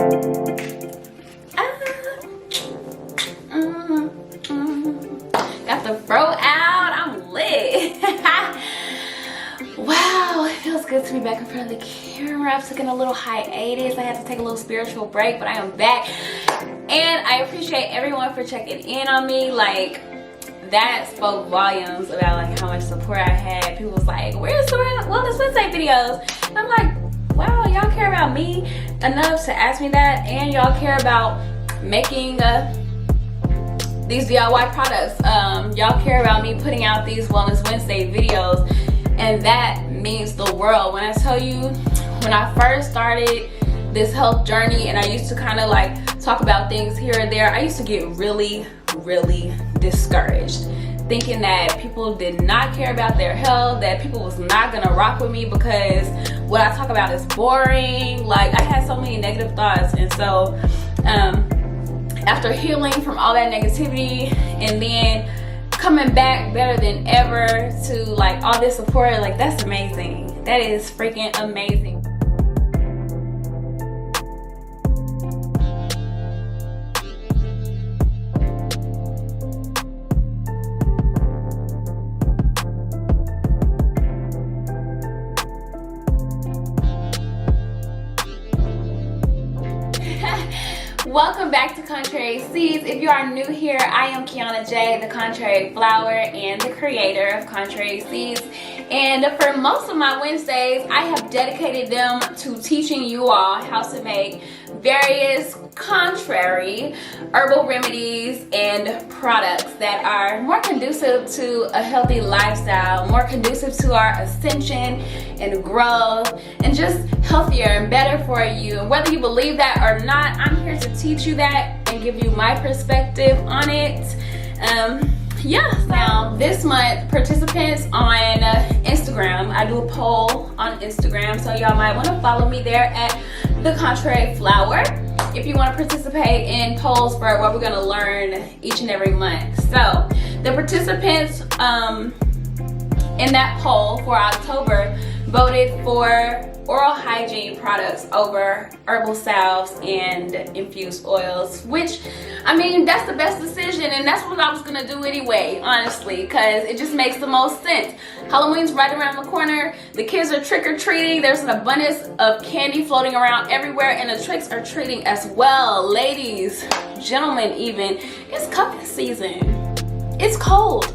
Got the throat out. I'm lit. Wow, it feels good to be back in front of the camera. I've taken a little hiatus. I had to take a little spiritual break, but I am back. And I appreciate everyone for checking in on me. Like, that spoke volumes about like how much support I had. People was like, where's the Wellness Wednesday videos? And I'm like, wow, y'all care about me enough to ask me that, and y'all care about making these DIY products. Y'all care about me putting out these Wellness Wednesday videos, and that means the world. When I tell you, when I first started this health journey and I used to kind of like talk about things here and there, I used to get really discouraged, thinking that people did not care about their health, that people was not gonna rock with me because what I talk about is boring. Like, I had so many negative thoughts. And so after healing from all that negativity and then coming back better than ever to like all this support, like, that's amazing. That is freaking amazing. Welcome back to Contrary Seeds. If you are new here, I am Keiannaj, the Contrary Flower and the creator of Contrary Seeds. And for most of my Wednesdays, I have dedicated them to teaching you all how to make various contrary herbal remedies and products that are more conducive to a healthy lifestyle, more conducive to our ascension and growth, and just healthier and better for you. And whether you believe that or not, I'm here to teach you that and give you my perspective on it. Yeah, now this month, participants on Instagram, I do a poll on Instagram, so y'all might want to follow me there at The Contrary Flower if you want to participate in polls for what we're going to learn each and every month. So the participants in that poll for October voted for oral hygiene products over herbal salves and infused oils, which, I mean, that's the best decision, and that's what I was gonna do anyway, honestly, because it just makes the most sense. Halloween's right around the corner. The kids are trick-or-treating. There's an abundance of candy floating around everywhere, and the tricks are treating as well. Ladies, gentlemen even, it's cuffing season. It's cold.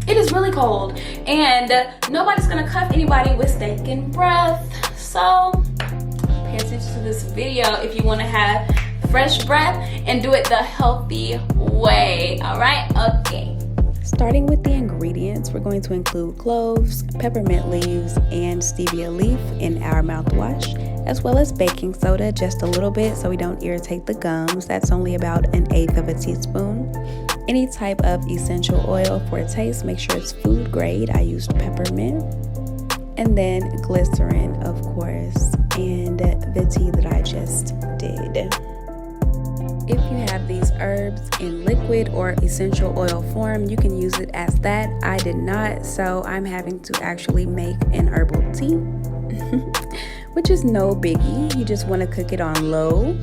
It is really cold, and nobody's gonna cuff anybody with stinking breath. So pay attention to this video if you want to have fresh breath and do it the healthy way. All right, okay. Starting with the ingredients, we're going to include cloves, peppermint leaves, and stevia leaf in our mouthwash, as well as baking soda, just a little bit so we don't irritate the gums. That's only about 1/8 of a teaspoon. Any type of essential oil for a taste, make sure it's food grade. I used peppermint. And then glycerin, of course, and the tea that I just did. If you have these herbs in liquid or essential oil form, you can use it as that. I did not, so I'm having to actually make an herbal tea, which is no biggie. You just want to cook it on low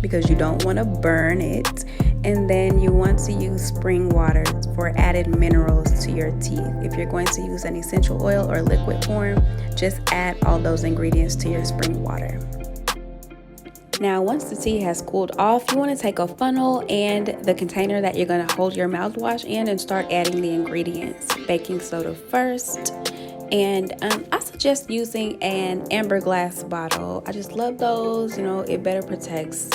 because you don't want to burn it. And then you want to use spring water for added minerals to your teeth. If you're going to use an essential oil or liquid form, just add all those ingredients to your spring water. Now, once the tea has cooled off, you want to take a funnel and the container that you're going to hold your mouthwash in and start adding the ingredients. Baking soda first. And I suggest using an amber glass bottle. I just love those. You know, it better protects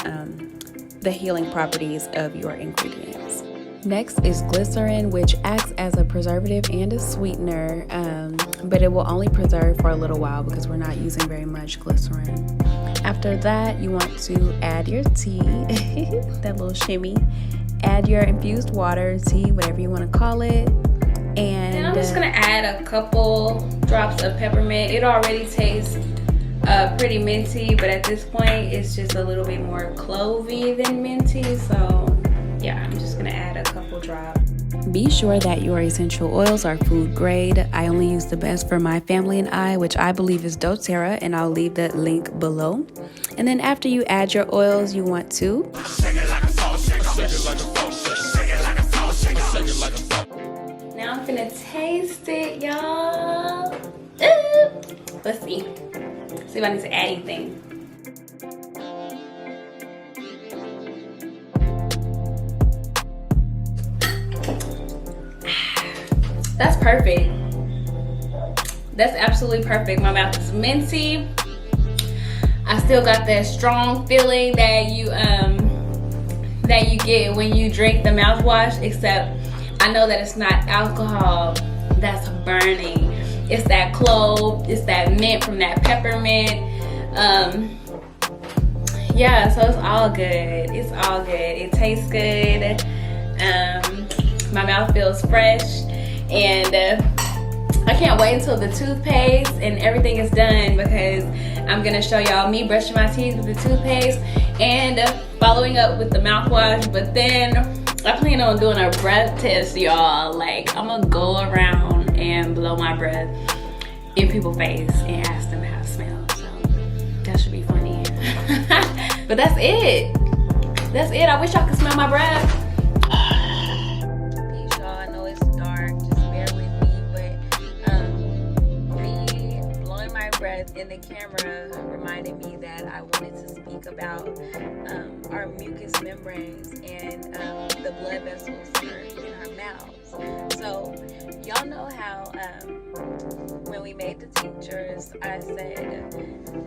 the healing properties of your ingredients. Next is glycerin, which acts as a preservative and a sweetener, but it will only preserve for a little while because we're not using very much glycerin. After that, you want to add your tea, that little shimmy, add your infused water, tea, whatever you want to call it. And I'm just gonna add a couple drops of peppermint. It already tastes pretty minty, but at this point it's just a little bit more clovey than minty, so yeah, I'm just gonna add a couple drops. Be sure that your essential oils are food grade. I only use the best for my family and I, which I believe is doTERRA, and I'll leave the link below. And then after you add your oils, you want to now I'm gonna taste it, y'all. Ooh. Let's see if I need to add anything. That's perfect. That's absolutely perfect. My mouth is minty. I still got that strong feeling that you get when you drink the mouthwash, except I know that it's not alcohol that's burning. It's that clove, it's that mint from that peppermint. Yeah, so it's all good. It's all good. It tastes good. My mouth feels fresh. And I can't wait until the toothpaste and everything is done, because I'm gonna show y'all me brushing my teeth with the toothpaste and following up with the mouthwash. But then I plan on doing a breath test, y'all. Like, I'm gonna go around and blow my breath in people's face and ask them how it smells. So that should be funny. But that's it. That's it. I wish y'all could smell my breath. In the camera reminded me that I wanted to speak about our mucous membranes and the blood vessels in our mouths. So y'all know how when we made the tinctures, I said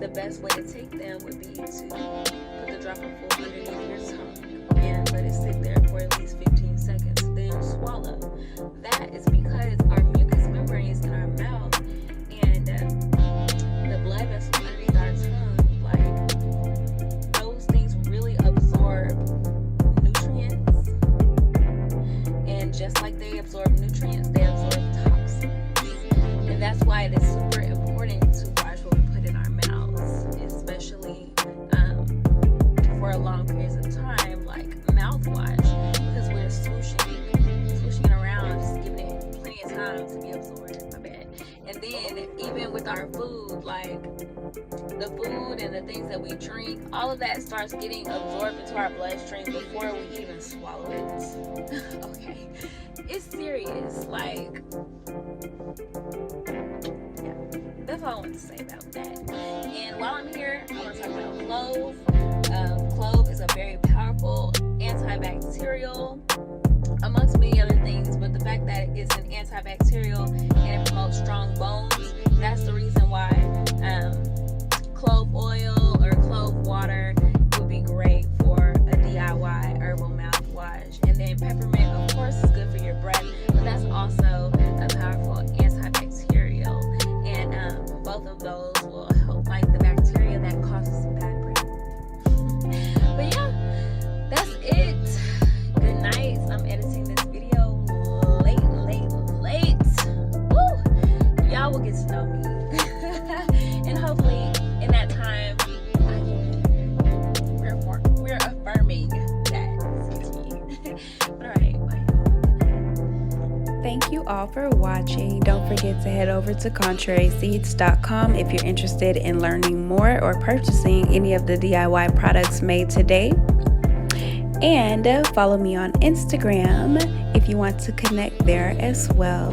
the best way to take them would be to put the dropper full underneath your tongue and let it sit there for at least 15 seconds, then swallow. That is because our mucous membranes in our mouth and the blood vessels underneath our tongue, like, those things really absorb nutrients, and just like they absorb nutrients, they absorb toxins. And that's why it is super important to watch what we put in our mouths, especially for a long periods of time, like mouthwash, because we're swooshing it around, just giving it plenty of time to be absorbed. And then even with our food, like the food and the things that we drink, all of that starts getting absorbed into our bloodstream before we even swallow it. Okay, it's serious. Like, yeah, that's all I want to say about that. And while I'm here, I want to talk about clove. Clove is a very powerful antibacterial, amongst many other things, but the fact that it's an antibacterial and it promotes strong bones, that's the reason why clove oil or clove water would be great for a DIY herbal mouthwash. And then peppermint, of course, is good for your breath, but that's also a powerful antibacterial, and both of those will help fight the bacteria that causes bad breath. But yeah, that's it. Good night. I'm editing this video late. Woo! Y'all will get to know me. And hopefully in that time we're affirming that. Excuse me. But alright, bye. Thank you all for watching. Don't forget to head over to contraryseeds.com if you're interested in learning more or purchasing any of the DIY products made today. And follow me on Instagram if you want to connect there as well.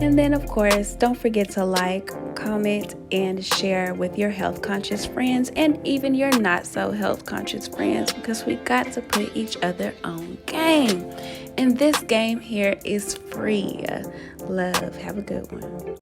And then, of course, don't forget to like, comment, and share with your health conscious friends and even your not so health conscious friends, because we got to put each other on game. And this game here is free. Love. Have a good one.